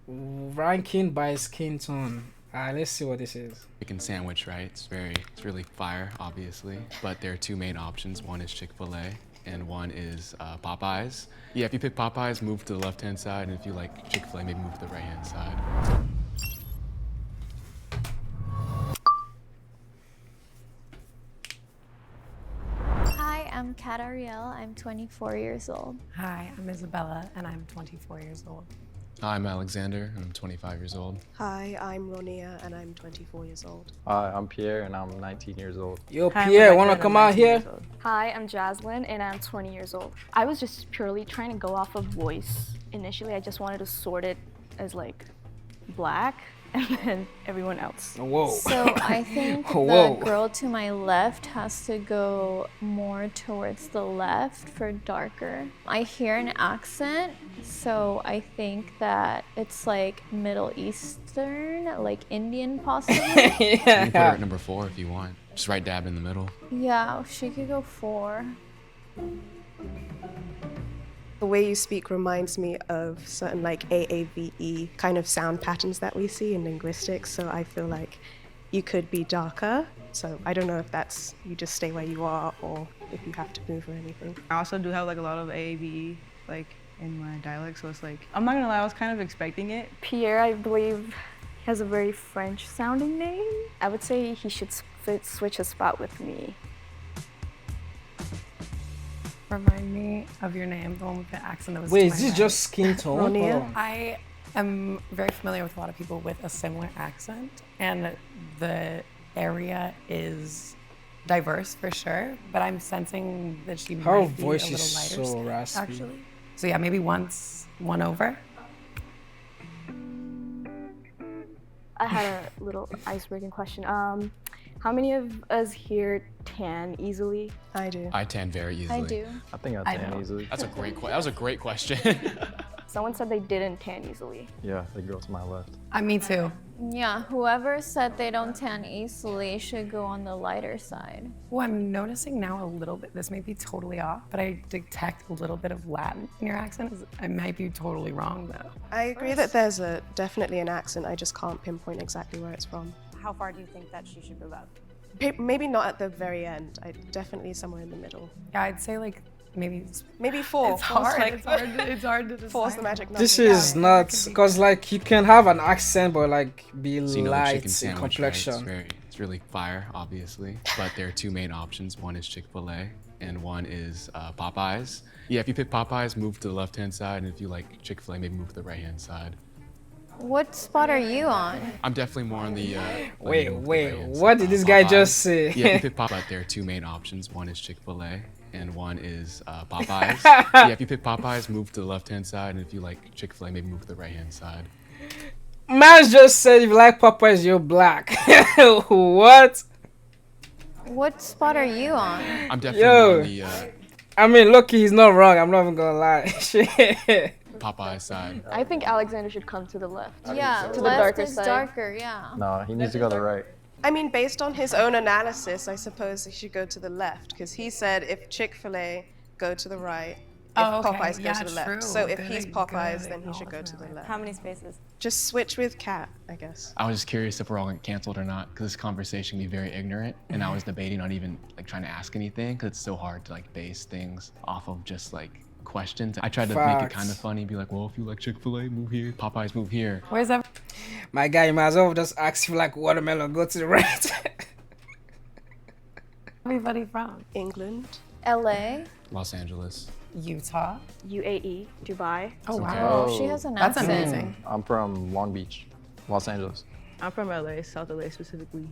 Ranking by skin tone. Let's see what this is. Chicken sandwich, right? It's really fire, obviously. But there are two main options. One is Chick-fil-A and one is Popeyes. Yeah, if you pick Popeyes, move to the left-hand side, and if you like Chick-fil-A, maybe move to the right-hand side. Hi, I'm Kat Ariel. I'm 24 years old. Hi, I'm Isabella, and I'm 24 years old. I'm Alexander, and I'm 25 years old. Hi, I'm Ronia and I'm 24 years old. Hi, I'm Pierre and I'm 19 years old. Yo, Hi, I'm Pierre, Rebecca, wanna and I'm come out 19 here? years old. Hi, I'm Jaslyn and I'm 20 years old. I was just purely trying to go off of voice. Initially, I just wanted to sort it as like black and then everyone else. Whoa. So I think Whoa. the girl to my left has to go more towards the left for darker. I hear an accent, so I think that it's like Middle Eastern, like Indian possibly. You can put her Yeah. at number 4 if you want. Just right dab in the middle. Yeah, she could go 4. The way you speak reminds me of certain like AAVE kind of sound patterns that we see in linguistics. So I feel like you could be darker. So I don't know if that's you just stay where you are or if you have to move or anything. I also do have like a lot of AAVE like in my dialect, so it's like I'm not gonna lie, I was kind of expecting it. Pierre, I believe, has a very French sounding name. I would say he should switch his spot with me. Remind me of your name, the one with the accent that was Wait, to is my this right. just skin tone? Hold Ronia? on. I am very familiar with a lot of people with a similar accent, and the area is diverse for sure, but I'm sensing that she Her might be voice a little is lighter so skinned, raspy. actually. So yeah, maybe one over. I had a little icebreaking question. How many of us here tan easily? I do. I tan very easily. I do. I think I I tan know. easily. That was a great question. Someone said they didn't tan easily. Yeah, the girl to my left. Me too. Yeah, whoever said they don't tan easily should go on the lighter side. Well, I'm noticing now a little bit, this may be totally off, but I detect a little bit of Latin in your accent. I might be totally wrong though. I agree that there's definitely an accent. I just can't pinpoint exactly where it's from. How far do you think that she should move up? Maybe not at the very end. Definitely somewhere in the middle. Yeah, I'd say like maybe Maybe 4. it's Four's hard. like- It's hard to decide. 4's the magic number. This is Yeah, not, it can be cause like you can have an accent but like be So you know the light chicken in sandwich, right? complexion. It's really fire, obviously. But there are two main options. One is Chick-fil-A and one is Popeyes. Yeah, if you pick Popeyes, move to the left-hand side, and if you like Chick-fil-A, maybe move to the right-hand side. What spot are you on? I'm definitely more on the. Wait, move to the wait, right-hand what side. did this guy Popeyes. just say? Yeah, if you pick Popeyes, there are two main options. One is Chick-fil-A and one is Popeyes. Yeah, if you pick Popeyes, move to the left-hand side, and if you like Chick-fil-A, maybe move to the right-hand side. Man just said if you like Popeyes, you're black. What? What spot are you on? I'm definitely more Yo. on the I mean, lucky he's not wrong. I'm not even gonna lie. Shit. Popeyes side. I think Alexander should come to the left. Yeah, To the left darker is side. darker, yeah. No, he needs to go to the right. I mean, based on his own analysis, I suppose he should go to the left because he said if Chick-fil-A, go to the right. If Oh, okay. Popeyes, go Yeah, to the left. true. So if Good, he's Popeyes, good. then he should Oh, go to the right. left. How many spaces? Just switch with Kat, I guess. I was just curious if we're all gonna get canceled or not, because this conversation can be very ignorant, and I was debating on even like trying to ask anything, because it's so hard to like base things off of just like questions. I tried to make it Facts. kind of funny, be like, well, if you like Chick-fil-A, move here. Popeyes, move here. Where's that? My guy, you might as well just ask if you like watermelon, go to the right. Everybody from? England. LA? Los Angeles. Utah. UAE, Dubai. Oh Okay. wow. Oh, she has an That's accent. amazing. I'm from Long Beach, Los Angeles. I'm from LA, South LA specifically.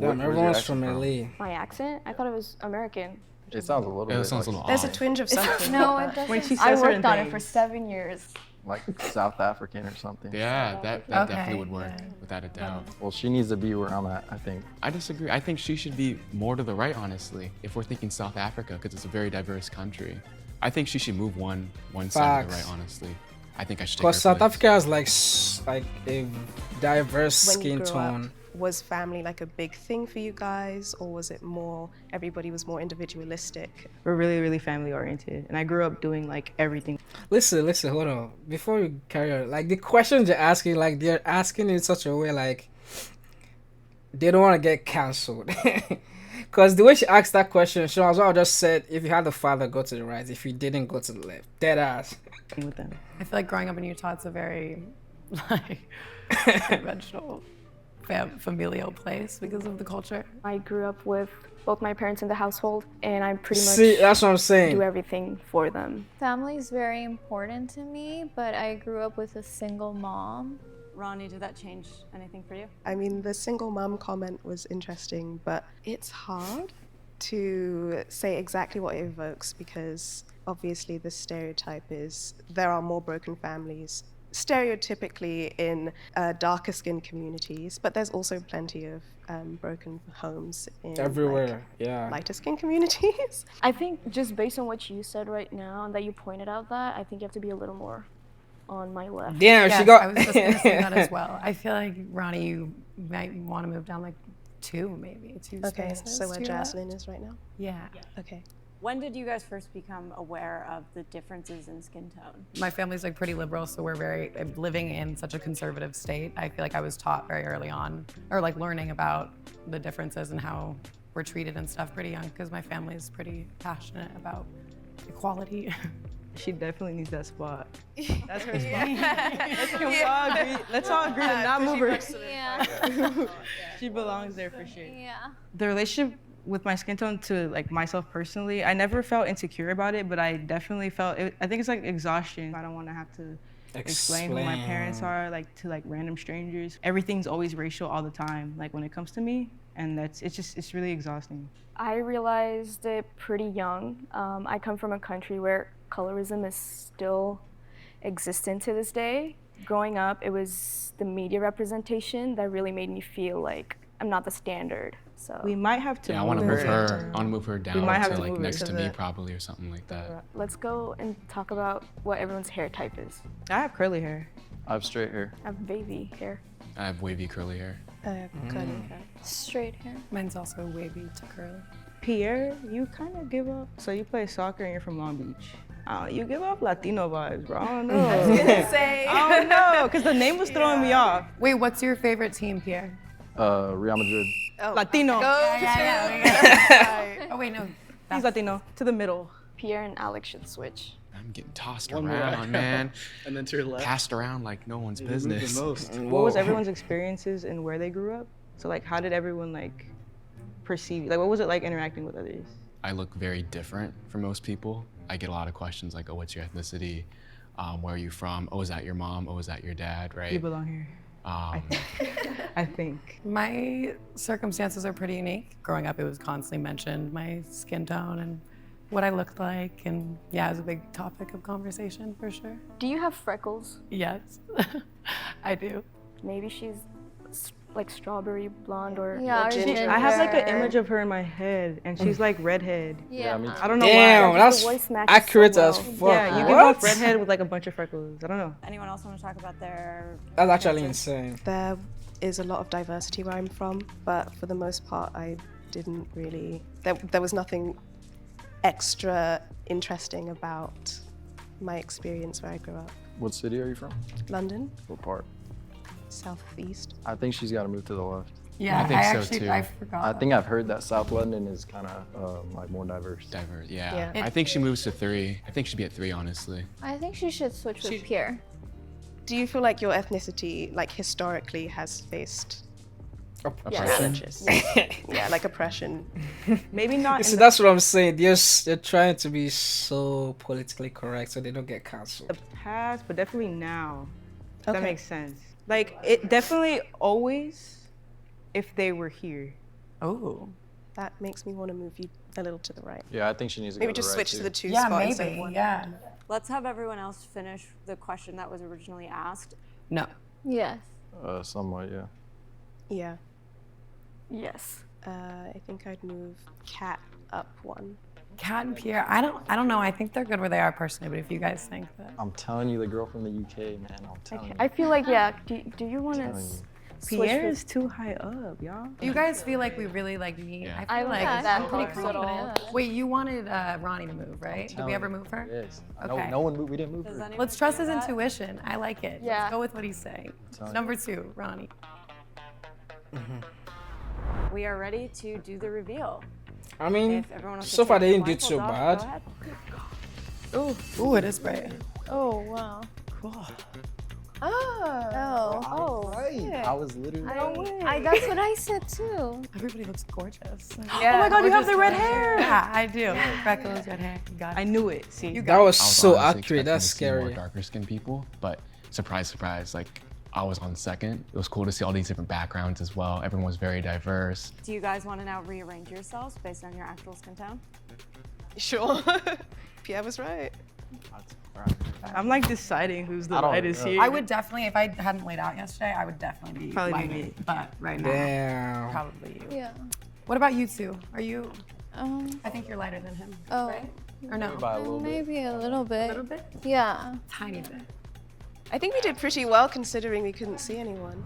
Damn, Where's your everyone's accent from LA. My accent? I thought it was American. It sounds a little Yeah, bit that sounds a like, little There's a odd. twinge of something. No, it doesn't. When she I says certain worked on it for things. 7 years. like South African or something. Yeah, that Okay, definitely would work, yeah. without a doubt. Well, she needs to be where I'm at, I think. I disagree. I think she should be more to the right, honestly, if we're thinking South Africa, because it's a very diverse country. I think she should move one side to the Facts. right, honestly. I think I should take her Cause South place. Africa has like like a diverse When you skin grow tone. up. Was family like a big thing for you guys, or was it more, everybody was more individualistic? We're really, really family oriented, and I grew up doing like everything. Listen, hold on. Before you carry on, like the questions you're asking, like they're asking in such a way like they don't want to get cancelled. Because the way she asked that question, she as well just said, if you had the father, go to the right. If you didn't, go to the left. Dead ass. With them. I feel like growing up in Utah, it's a very like conventional familial place because of the culture. I grew up with both my parents in the household, and I pretty much See, that's what I'm saying. do everything for them. Family is very important to me, but I grew up with a single mom. Ronnie, did that change anything for you? I mean, the single mom comment was interesting, but it's hard to say exactly what it evokes because obviously the stereotype is there are more broken families stereotypically in darker skinned communities, but there's also plenty of broken homes in Everywhere, yeah. lighter skinned communities. I think just based on what you said right now and that you pointed out that, I think you have to be a little more on my left. Damn, Yes, she got. I was just gonna say that as well. I feel like Ronnie, you might want to move down like two Okay, spaces. so where to your left. Jaslyn is right now? Yeah. Okay. When did you guys first become aware of the differences in skin tone? My family's like pretty liberal, so we're very living in such a conservative state. I feel like I was taught very early on, or like learning about the differences and how we're treated and stuff pretty young, because my family is pretty passionate about equality. She definitely needs that spot. That's her spot. Let's all agree to not move her. Yeah. She belongs there for sure. Yeah. The relationship with my skin tone to like myself personally, I never felt insecure about it, but I definitely felt it. I think it's like exhaustion. I don't want to have to explain who my parents are like to like random strangers. Everything's always racial all the time, like when it comes to me, and it's really exhausting. I realized it pretty young. I come from a country where colorism is still existent to this day. Growing up, it was the media representation that really made me feel like I'm not the standard. So We might have to. Yeah, I want to move her. I want to move her down might have to to like move her next to to me the- probably or something like that. let's go and talk about what everyone's hair type is. I have curly hair. I have straight hair. I have baby hair. I have wavy curly hair. Curly hair. Straight hair. Mine's also wavy to curly. Pierre, you kind of give up. So you play soccer and you're from Long Beach. You give up Latino vibes, bro. I don't know. I was gonna say. I don't know, because the name was throwing me off. Wait, what's your favorite team, Pierre? Real Madrid. Latino. Oh wait, no. He's Latino. To the middle. Pierre and Alex should switch. I'm getting tossed One more around, right. man. And then to your left. Passed around like no one's You moved the business. most. What was everyone's experiences and where they grew up? So like, how did everyone like perceive? Like, what was it like interacting with others? I look very different from most people. I get a lot of questions like, oh, what's your ethnicity? Where are you from? Oh, is that your mom? Oh, is that your dad, right? You belong here. I think. My circumstances are pretty unique. Growing up, it was constantly mentioned, my skin tone and what I looked like. And yeah, it was a big topic of conversation for sure. Do you have freckles? Yes, I do. Maybe she's like strawberry blonde or Yeah, or ginger. I have like an ginger. image of her in my head, and she's like redhead. Yeah. me too. I don't know Damn, why. that's the voice matches accurate so as well. fuck. Yeah, you give What? off redhead with like a bunch of freckles. I don't know. Anyone else want to talk about their That's actually differences? insane. There is a lot of diversity where I'm from, but for the most part, I didn't really. There was nothing extra interesting about my experience where I grew up. What city are you from? London, What part? southeast. I think she's got to move to the left. Yeah, I think so, actually, too. I forgot. I think I've heard that South London is kind of like more diverse. Diverse, yeah. Yeah. I think she moves to 3. I think she'd be at 3, honestly. I think she should switch with Pierre. Do you feel like your ethnicity, like historically, has faced Oppression. challenges? Yeah, like oppression. Maybe not. See, In that's what I'm saying. They're trying to be so politically correct so they don't get cancelled. the past, but definitely now. If That Okay. makes sense. Like it definitely always, if they were here. Oh. That makes me want to move you a little to the right. Yeah, I think she needs to Maybe go to just the right switch too. to the two Yeah, spot instead of maybe. one. Yeah. Let's have everyone else finish the question that was originally asked. No. Yes. Somewhat, yeah. Yeah. Yes. I think I'd move Cat up one. Kat and Pierre, I don't know. I think they're good where they are personally, but if you guys think that. I'm telling you, the girl from the UK, man. I'm telling you. I feel like, yeah, do you want to Telling you. Pierre is too high up, y'all. You guys feel like we really like meet? Yeah. I feel like like that I'm pretty part. confident. Wait, you wanted Ronnie to move, right? Did we ever move her? Yes. Okay. No one moved. We didn't move her. Let's trust his intuition. I like it. Yeah. Let's go with what he's saying. Number 2, Ronnie. We are ready to do the reveal. I mean, If everyone wants to so far take they didn't do blindfolds too off, bad. go ahead. Ooh, it is bright. Oh, wow. Cool. Oh. Right. I was literally. That's what I said too. Everybody looks gorgeous. Yeah. Oh my God, you have the red hair. Yeah, I do. Freckles, red hair. You got it. I knew it. See, You That got was I was so honestly accurate. That's expecting to see scary. more darker skinned people, but surprise, surprise, like I was on second. It was cool to see all these different backgrounds as well. Everyone was very diverse. Do you guys want to now rearrange yourselves based on your actual skin tone? Sure. Pierre was right. I'm like deciding who's the I don't lightest know. here. I would definitely, if I hadn't laid out yesterday, I would definitely be Probably be lighter. me. But right now, Damn. probably you. Yeah. What about you two? Are you? Um. I think you're lighter than him. Oh. Right? Or no? By a little bit. Maybe a little bit. A little bit? Yeah. Tiny bit. I think we did pretty well considering we couldn't see anyone.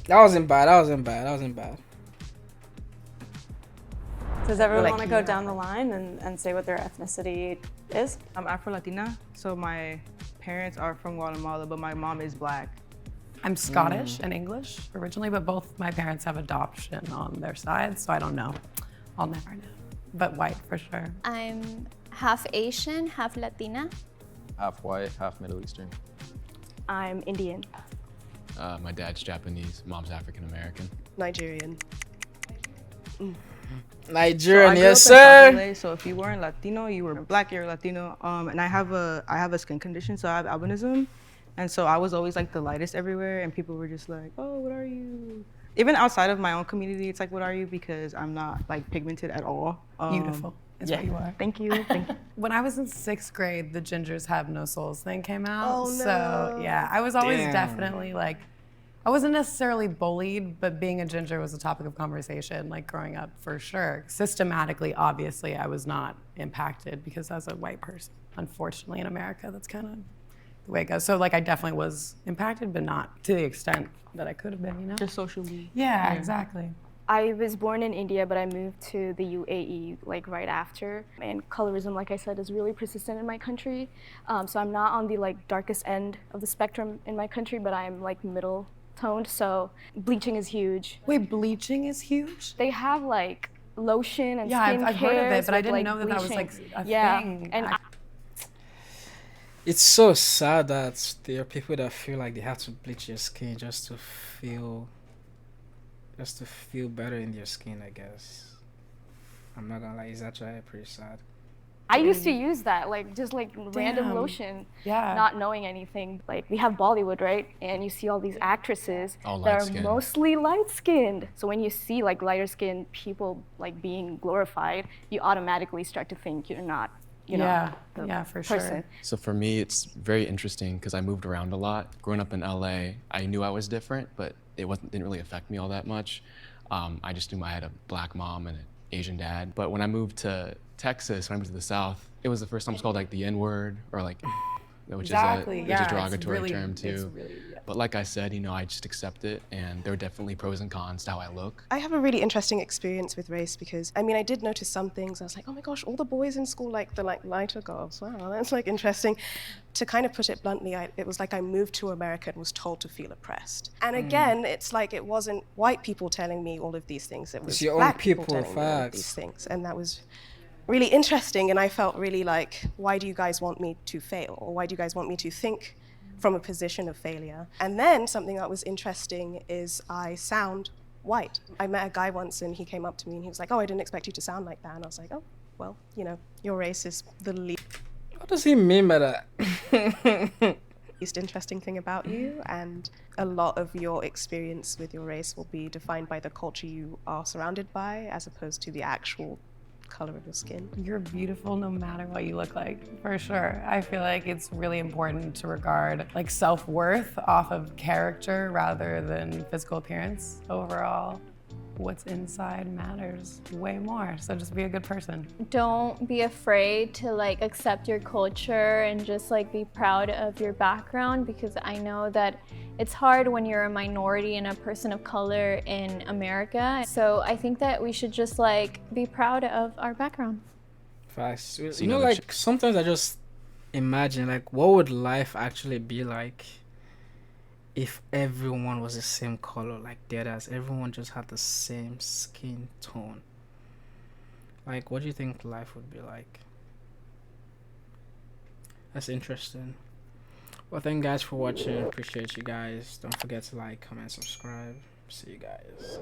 That wasn't bad. That wasn't bad. That wasn't bad. Does everyone Like want to go you. down the line and say what their ethnicity is? I'm Afro-Latina, so my parents are from Guatemala, but my mom is black. I'm Scottish and English originally, but both my parents have adoption on their side, so I don't know. I'll never know. But white for sure. I'm half Asian, half Latina. Half white, half Middle Eastern. I'm Indian. My dad's Japanese, mom's African American. Nigerian. Nigerian, I grew yes up in South sir. LA, so if you weren't Latino, you were black, you're Latino. And I have a skin condition, so I have albinism. And so I was always like the lightest everywhere, and people were just like, oh, what are you? Even outside of my own community, it's like, what are you? Because I'm not like pigmented at all. Beautiful. Is Yeah. what you are. Thank you. Thank you. When I was in 6th grade, the Gingers Have No Souls thing came out. Oh, So no. yeah, I was always Damn. definitely like, I wasn't necessarily bullied, but being a ginger was a topic of conversation, like growing up for sure. Systematically, obviously, I was not impacted because as a white person, unfortunately in America, that's kind of the way it goes. So like I definitely was impacted, but not to the extent that I could have been, you know? Just socially. Yeah, exactly. I was born in India, but I moved to the UAE like right after. And colorism, like I said, is really persistent in my country. So I'm not on the like darkest end of the spectrum in my country, but I'm like middle toned. So bleaching is huge. Wait, bleaching is huge? They have like lotion and Yeah, skin I've heard of it, cares but I with, didn't like, know that that was like bleaching. a Yeah, thing. and It's so sad that there are people that feel like they have to bleach your skin just to feel better in your skin, I guess. I'm not gonna lie, it's actually pretty sad. I used to use that, like just like random Damn. lotion, Yeah. not knowing anything. Like we have Bollywood, right? And you see all these actresses All that are light-skinned. mostly light-skinned. So when you see like lighter-skinned people like being glorified, you automatically start to think you're not, you know, Yeah, the yeah, for person. sure. So for me, it's very interesting because I moved around a lot. Growing up in LA, I knew I was different, but it didn't really affect me all that much. I just knew I had a black mom and an Asian dad. But when I moved to Texas, when I moved to the South, it was the first time it was called like the N-word or like, which Exactly, is yeah, a it's derogatory really- term it's too. really- yeah. But like I said, I just accept it, and there are definitely pros and cons to how I look. I have a really interesting experience with race because, I mean, I did notice some things. I was like, oh my gosh, all the boys in school like the like lighter girls. Wow, that's like interesting. To kind of put it bluntly, it was like I moved to America and was told to feel oppressed. And again, it's like it wasn't white people telling me all of these things. It was your own black people people, telling me all of facts. these things. And that was really interesting. And I felt really like, why do you guys want me to fail? Or why do you guys want me to think from a position of failure? And then something that was interesting is I sound white. I met a guy once and he came up to me and he was like, oh, I didn't expect you to sound like that. And I was like, oh, well, your race is the What does he mean by that? least interesting thing about you, and a lot of your experience with your race will be defined by the culture you are surrounded by as opposed to the actual color of your skin. You're beautiful no matter what you look like, for sure. I feel like it's really important to regard like self-worth off of character rather than physical appearance overall. what's inside matters way more. So just be a good person. Don't be afraid to like accept your culture and just like be proud of your background, because I know that it's hard when you're a minority and a person of color in America. So I think that we should just like be proud of our background. Facts. So You know, like sometimes I just imagine like what would life actually be like if everyone was the same color, like dead as everyone just had the same skin tone. Like, what do you think life would be like? That's interesting. Well, thank you guys for watching. Appreciate you guys. Don't forget to like, comment, subscribe. See you guys.